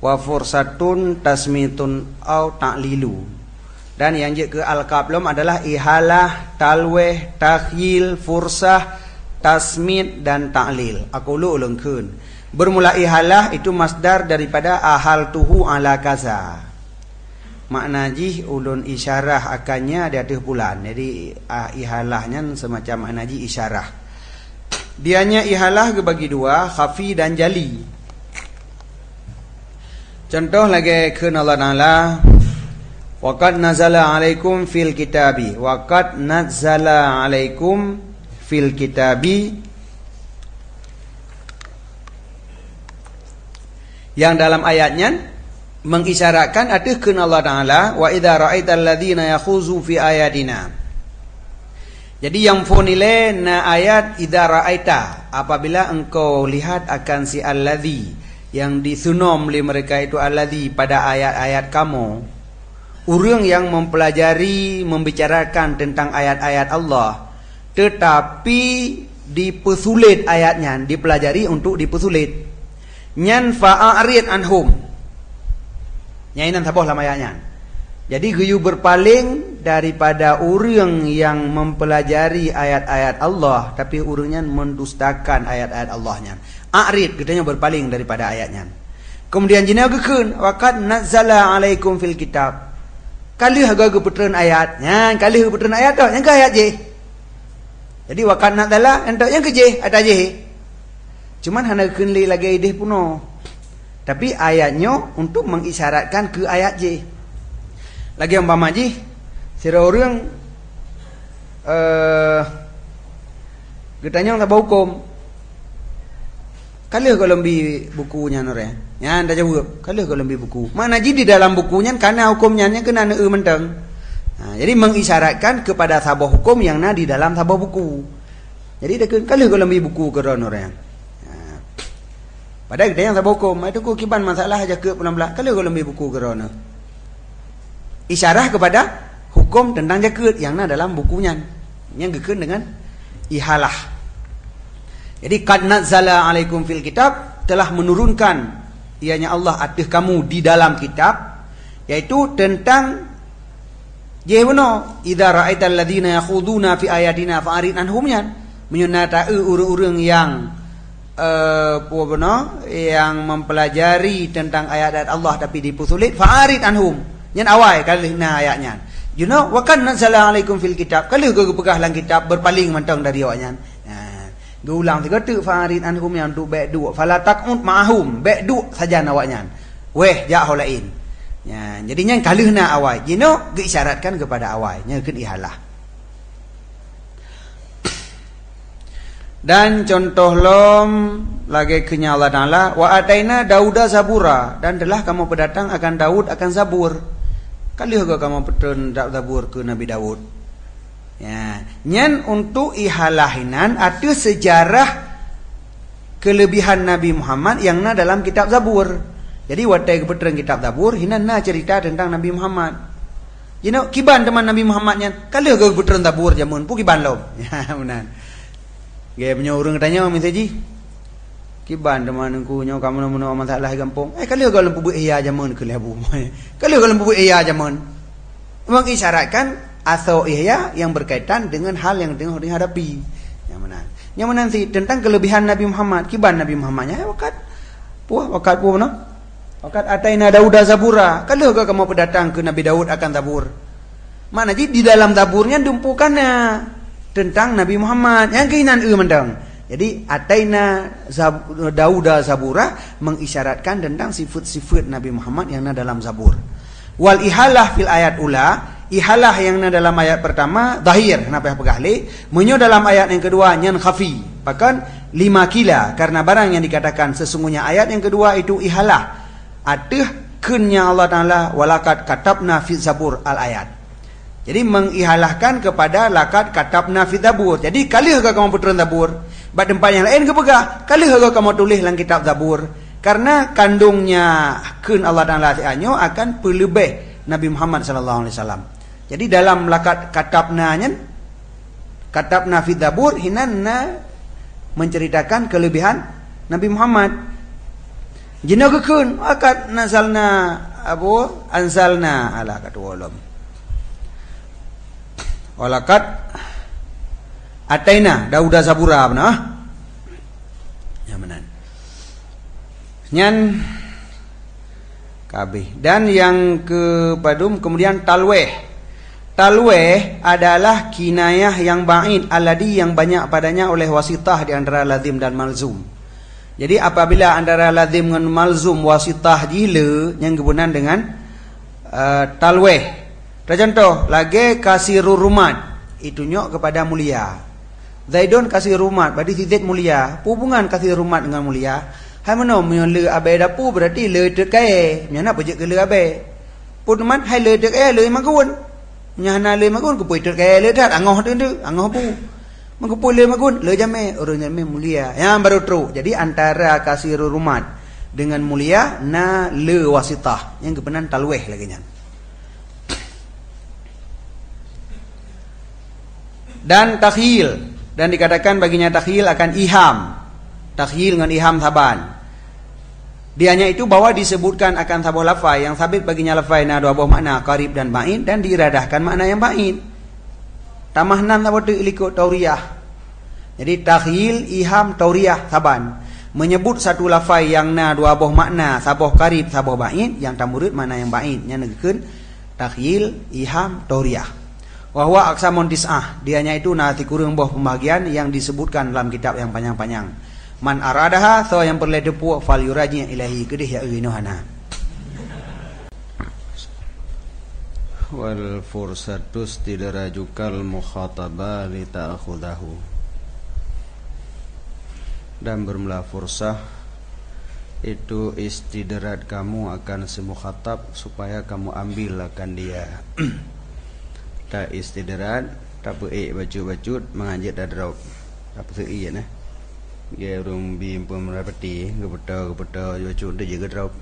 wa fursatun tasmitun au ta'lilu. Dan yang ke al-qablum adalah ihalah, talwih, takhyil, fursah, tasmit dan ta'lil. Aku ulungkeun. Bermula ihalah itu masdar daripada ahal tuhu ala kaza. Makna jih ulun isyarah akannya di atas bulan. Jadi ihalahnya semacam makna jih isyarah. Dianya ihalah kebagi dua, khafi dan jali. Contoh lagi ke Allah Ta'ala, waqad nazala alaikum fil kitabi. Waqad nazala alaikum fil kitabi. Yang dalam ayatnya mengisyaratkan ada keun Allah Ta'ala, wa idza ra'aital ladzina yakhuzu fi ayatina. Jadi yang fonile na ayat idza ra'aita, apabila engkau lihat akan si alladzi yang disunom oleh mereka itu alladzi pada ayat-ayat kamu. Orang yang mempelajari, membicarakan tentang ayat-ayat Allah, tetapi dipesulit ayatnya, dipelajari untuk dipesulit. Nyan fa'arid anhum. Nyainan saboh lama ayatnya. Jadi geyu berpaling daripada orang yang mempelajari ayat-ayat Allah, tapi orangnya mendustakan ayat-ayat Allahnya. A'rid, katanya berpaling daripada ayatnya. Kemudian jina gekeun, waqad nazzala alaikum fil kitab. Kali harga keputeran ayatnya, kali keputeran ayat dah, yang ke ayat je. Jadi wakat nak dalah, entak yang ke je, ada je. Cuman hana kenli lagi ideh puno. Tapi ayatnya untuk mengisyaratkan ke ayat je. Lagi yang umpama je, sira orang getanya tak hukum. Kali kalau lebih bukunya nore. Ya, anda jawab. Kali kalau lebih buku. Mana jadi di dalam bukunya karena hukumnya kena menteng. Nah, jadi mengisyaratkan kepada sabah hukum yang di dalam sabah buku. Jadi dia kali kalau lebih buku ke nore. Nah, padahal kita yang sabah hukum itu kiban masalah aja ke pelan-pelan. Kali kalau lebih buku ke nore. Isyarah kepada hukum tentang jaket yang dalam bukunya. Yang gekun dengan ihalah. Jadi qad nazzala alaikum fil kitab, telah menurunkan ianya Allah atas kamu di dalam kitab, yaitu tentang jehuna idza ra'aital ladzina yakhuduna fi ayatina fa'rid anhumnya, menyunata urang-urang yang yang mempelajari tentang ayat-ayat Allah tapi dipusulit fa'rid anhum. Nyen awai kalihna ayatnya. You know, wa kan nazzala alaikum fil kitab, kalau kau pegah dalam kitab berpaling mentang dari awaknya. Geulang tiga tu farid anhum yang tu ba'du fala taqut ma'hum ba'du saja nawaknya. Weh ja holain. Ya, jadinya kalihna awai. Jino diisyaratkan kepada awai, nya keun ihalah. Dan contoh lom lagi kenya Allah Ta'ala, wa ataina Dauda zabura, dan telah kamu berdatang akan Daud akan zabur. Kalih ke kamu petun zabur ke Nabi Daud. Ya, nyan untuk ihalahinan ada sejarah kelebihan Nabi Muhammad yang dalam kitab Zabur. Jadi watai kebetulan kitab Zabur hinan cerita tentang Nabi Muhammad. You know, kiban teman Nabi Muhammad nyan, kalau kebetulan Zabur jamun pu kiban lom. Ya, benar. Gaya punya orang tanya minta ji. Kiban teman aku nyo kamu namun masalah gampang. Kalau lempu iya jamun ke lebu. Kalau lempu iya jamun. Mengisyaratkan atau ihya yang berkaitan dengan hal yang tengah dihadapi. Yang mana? Yang mana nanti tentang kelebihan Nabi Muhammad, kiban Nabi Muhammadnya wakat mana? Wakat ataina Dauda zabura. Kalau kamu berdatang ke Nabi Daud akan zabur. Mana jadi di dalam zaburnya dumpukannya tentang Nabi Muhammad yang keinginan mendang. Jadi ataina Dauda zabura mengisyaratkan tentang sifat-sifat Nabi Muhammad yang dalam zabur. Wal ihalah fil ayat ula, ihalah yang dalam ayat pertama zahir, kenapa pegahli, menyo dalam ayat yang kedua nyan khafi, bahkan 5 kila, karena barang yang dikatakan sesungguhnya ayat yang kedua itu ihalah ateh kunnya Allah Ta'ala walaqad katabna fi zabur al ayat. Jadi mengihalahkan kepada laqad katabna fi Zabur. Jadi kalih ke kamu putra Zabur, bab tempat yang lain ke pegah, kalih ke kamu tulis dalam kitab Zabur. Karena kandungnya keun Allah Taala anyo akan pelebih Nabi Muhammad sallallahu alaihi wasallam. Jadi dalam laqad katabna fi Zabur hinanna menceritakan kelebihan Nabi Muhammad. Jina keun akad nazalna anzalna ala katwalam. Walakat ataina Dauda Zabura benar. Ya benar. Nyan kabeh. Dan yang kepadum kemudian talweh. Talweh adalah kinayah yang ba'id alladhi yang banyak padanya oleh wasitah di antara lazim dan malzum. Jadi apabila antara lazim dengan malzum wasitah jila yang kebunan dengan talweh. Contoh lagi kasirur rumat itu nyok kepada mulia. Zaidun kasir rumat berarti Zaid mulia. Hubungan kasir rumat dengan mulia. Hai mana le abai dapu berarti le tekai. Nya nak pejek ke le abai. Pun mat hai le tekai le magun. Nya na le magun ku pui tekai le dak angoh tu angoh pu. Mengepui le magun le jame orang jame mulia. Yang baru teruk. Jadi antara kasirur rumat dengan mulia na le wasitah yang kebenan talweh lagi nya. Dan takhil, dan dikatakan baginya takhil akan iham. Takhil dengan iham saban. Dianya itu bahwa disebutkan akan sabuh lafai yang sabit baginya lafai na dua buah makna qarib dan ba'id dan diiradahkan makna yang ba'id. Tamahnan sabuh tu ikut tauriyah. Jadi takhil, iham, tauriyah saban. Menyebut satu lafai yang na dua buah makna sabuh qarib, sabuh ba'id yang tamurut makna yang ba'id. Yang negkeun takhil, iham, tauriyah. Wahwa aksamun tis'ah. Dianya itu nanti kurang buah pembagian yang disebutkan dalam kitab yang panjang-panjang. Man aradaha so yang perlu depu fal yuraji ilahi kedih ya uinuhana. Wal fursatus tidrajukal mukhataba li ta'khudahu. Dan bermula fursah itu istidrat kamu akan semukhatab supaya kamu ambil akan dia. Tak istidrat tak pe bacut menganjat dadraub tak pe nah dia urung bi pemerapati kebetul bacut dia jaga draub.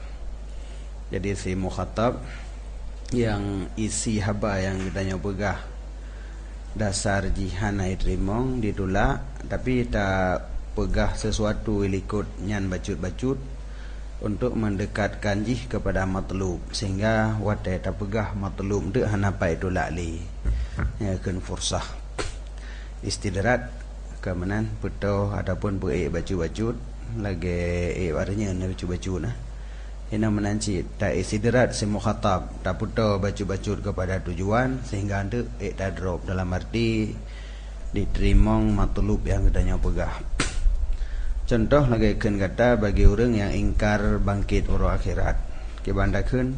Jadi si mukhatab yang isi haba yang kita pegah dasar jihan rimong ditolak tapi tak pegah sesuatu ikut nyan bacut untuk mendekatkan jih kepada matlub sehingga watai tak pegah matlub dek hanapai tolak li ya kan fursah istidrat kemenan betul ataupun bacut lagi artinya bacut nah ini menanci tak istidrat si mukhatab tak betul bacut kepada tujuan sehingga ande tak drop dalam arti diterima matlub yang katanya pegah. Contoh lagi kan kata bagi orang yang ingkar bangkit orang akhirat kebandakan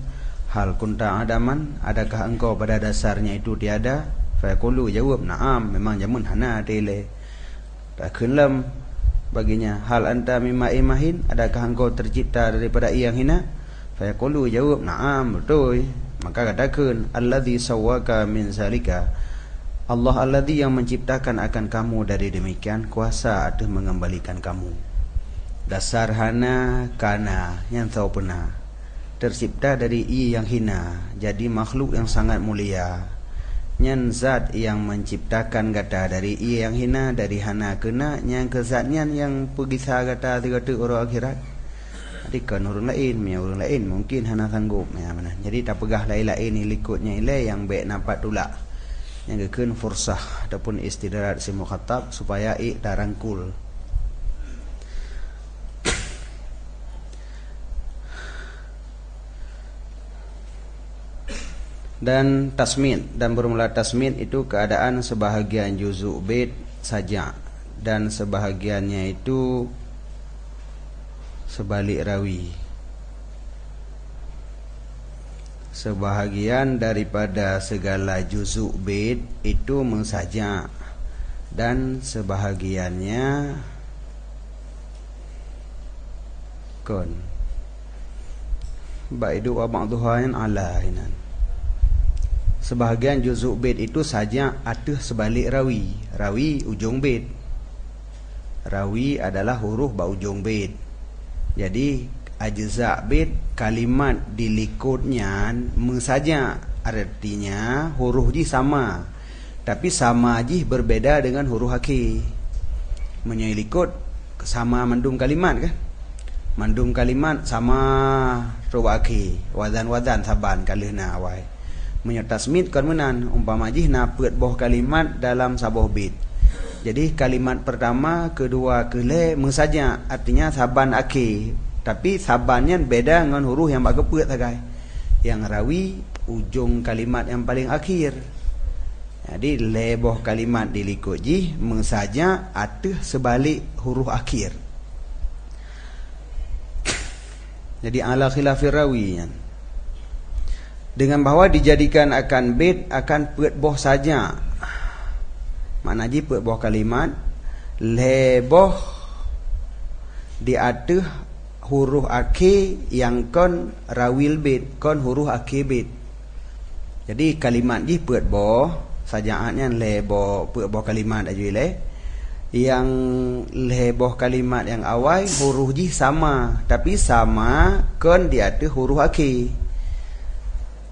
hal kunta adaman adakah engkau pada dasarnya itu tiada faqulu jawab na'am memang jamun hana tele takun lam baginya hal anta mimma imahin adakah engkau tercipta daripada yang hina faqulu jawab na'am betul maka katakan allazi sawwaka min zalika Allah alladzi yang menciptakan akan kamu dari demikian kuasa ada mengembalikan kamu dasar hana kana yang tahu pernah tercipta dari i yang hina jadi makhluk yang sangat mulia nyan zat yang menciptakan kata dari i yang hina dari hana kena yang kezatnya yang pergi kata tiga orang akhirat jadi kan orang lain mungkin hana sanggup ya mana jadi tak pegah lain-lain ikutnya ilai yang baik nampak tulak yang keun fursah ataupun istidrat si mukhatab supaya tarangkul. Dan tasmid dan bermula tasmid itu keadaan sebahagian juzuk bait saja dan sebahagiannya itu sebalik rawi. Sebahagian daripada segala juzuk bait itu mensaja dan sebahagiannya kon baidu wa ba'dhuhan ala hinan Sebahagian juzuk bait itu saja ateh sebalik rawi. Rawi ujung bait. Rawi adalah huruf ba ujung bait. Jadi ajza bait kalimat di likutnya saja, artinya huruf ji sama. Tapi sama ji berbeda dengan huruf akhir. Menyelikut sama mandum kalimat kan? Mandum kalimat sama huruf akhir. Wadan saban kalihna awai. Menyetasmit kan menan umpama ji na peut boh kalimat dalam saboh bait. Jadi kalimat pertama, kedua, kele saja, artinya saban akhir. Tapi sabannya beda dengan huruf yang bak kepeut sagai. Yang rawi ujung kalimat yang paling akhir. Jadi leboh kalimat dilikut ji saja ateh sebalik huruf akhir. Jadi ala khilafir rawi. Dengan bahawa dijadikan akan bait akan peut boh saja. Makna ji peut boh kalimat leboh di ateh huruf akhir yang kon rawil bait, kon huruf akhir bait. Jadi kalimat ji peut boh sajaannya leboh peut boh kalimat aja le. Yang leboh kalimat yang awal huruf ji sama, tapi sama kon di ateh huruf akhir.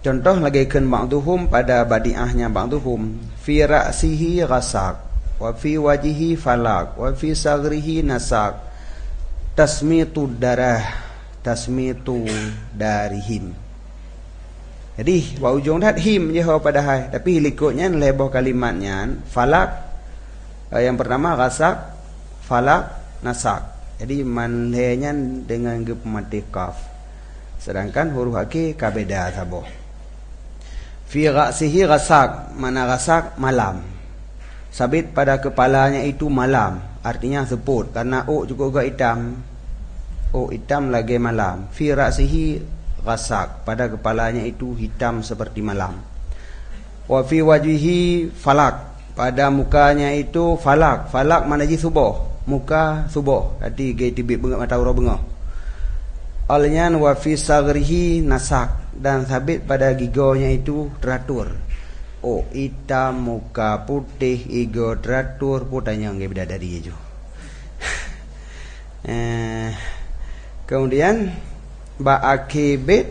Contoh lagi kan ba'duhum pada badiahnya ba'duhum fi ra'sihi ghasak wa fi wajihi falak wa fi sagrihi nasak tasmitu darihim. Jadi wa ujung dat him je pada hai, tapi likutnya leboh kalimatnya falak yang pertama ghasak, falak, nasak. Jadi manlenya dengan gemati kaf. Sedangkan huruf akhir kabeda saboh. Fi ra'sihi ghasak, mana ghasak malam. Sabit pada kepalanya itu malam, artinya seput karena juga hitam. Hitam lagi malam. Fi ra'sihi ghasak, pada kepalanya itu hitam seperti malam. Wa fi wajhihi falak, pada mukanya itu falak. Falak mana ji subuh, muka subuh. Tadi ge tibik bengak mata ura bengah. Alnyan wa fi sagrihi nasak, dan sabit pada gigonya itu teratur. Hitam, muka putih, gigo teratur, putanya nggak beda dari itu. Kemudian ba akibit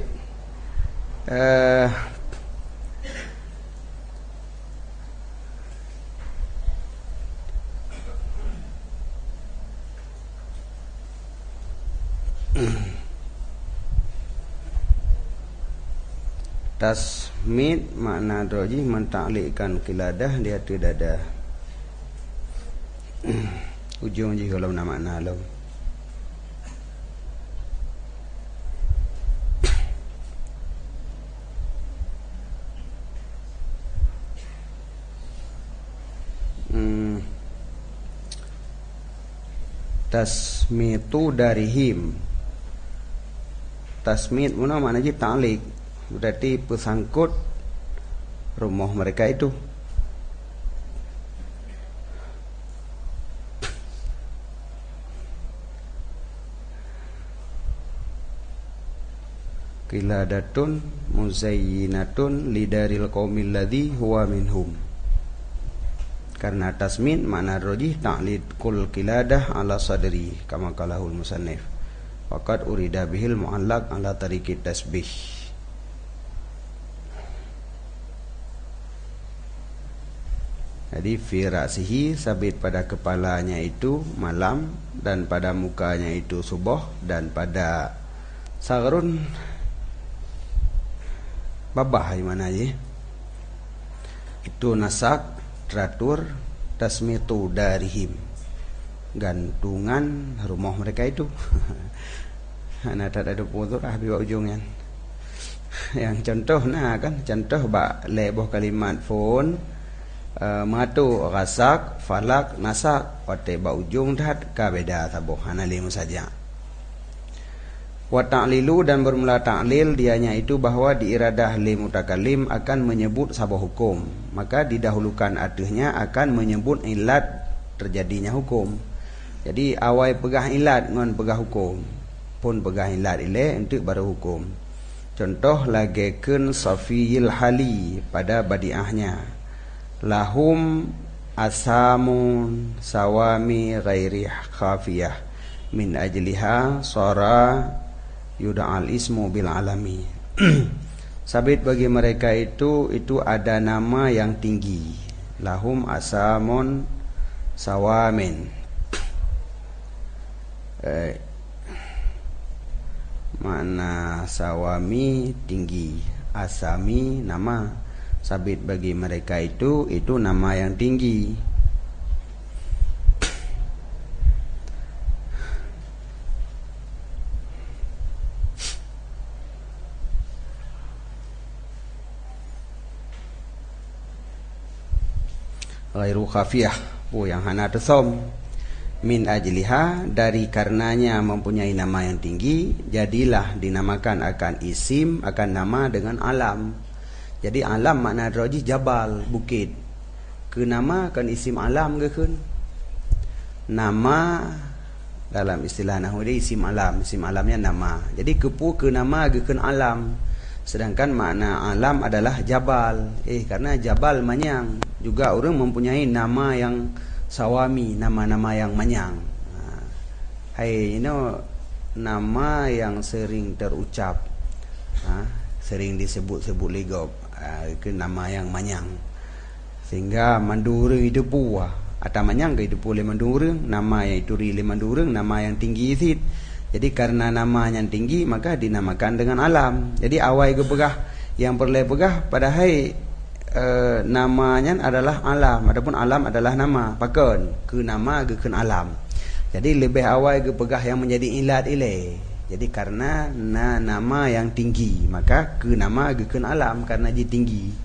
tasmid makna roji mentaklikkan kiladah dia tidak ada ujung ji kalau nama makna lo. Tasmitu darihim. Tasmid mana makna ji ta'lik, berarti pesangkut rumah mereka itu. Qiladatun muzayyinatun lidaril qaumil ladzi huwa minhum. Karena tasmin makna rajih ta'lid kul qiladah ala sadri kama qalahul musannif. Faqad urida bihil mu'allaq ala tariqit tasbih. Jadi fi ra'sihi sabit pada kepalanya itu malam, dan pada mukanya itu subuh, dan pada sagrun babah gimana aja itu nasak teratur. Tasmitu darihim, gantungan rumah mereka itu. Anak tak ada putur biwa ujungnya. Yang contoh nah kan contoh bak leboh kalimat phone matu rasak falak nasak wate ba ujung dat ka beda tabuh analimu saja. Wa ta'lilu, dan bermula ta'lil dianya itu bahwa diiradah li mutakallim akan menyebut sabah hukum, maka didahulukan adehnya akan menyebut ilat terjadinya hukum. Jadi awal pegah ilat ngan pegah hukum, pun pegah ilat ile untuk baru hukum. Contoh lagekeun safiyil hali pada badiahnya. Lahum asamun sawami ghairi khafiyah min ajliha sara yud'al ismu bil alami. Sabit bagi mereka itu ada nama yang tinggi. Lahum asamun sawamin. Makna sawami tinggi, asami nama. Sabit bagi mereka itu nama yang tinggi. Ghairu khafiyah, yang hana tesom. Min ajliha, dari karenanya mempunyai nama yang tinggi, jadilah dinamakan akan isim, akan nama dengan alam. Jadi alam makna rajih jabal, bukit. Ke nama kan isim alam ke kan? Nama dalam istilah nahwu dia isim alam, isim alamnya nama. Jadi ke nama ke kan alam. Sedangkan makna alam adalah jabal. Karena jabal manyang, juga orang mempunyai nama yang sawami, nama-nama yang manyang. Nama yang sering terucap, sering disebut-sebut legop, ke nama yang manyang. Sehingga mandurung itu puah, atau manyang ke itu boleh mandurung, nama yang itu rile mandurung, nama yang tinggi itu. Jadi karena nama yang tinggi maka dinamakan dengan alam. Jadi awai kebegah yang perlu begah padahal namanya adalah alam, adapun alam adalah nama. Pakon ke nama ke alam. Jadi lebih awal ke pegah yang menjadi ilat ile. Jadi karena nama yang tinggi maka ke nama ke alam karena dia tinggi.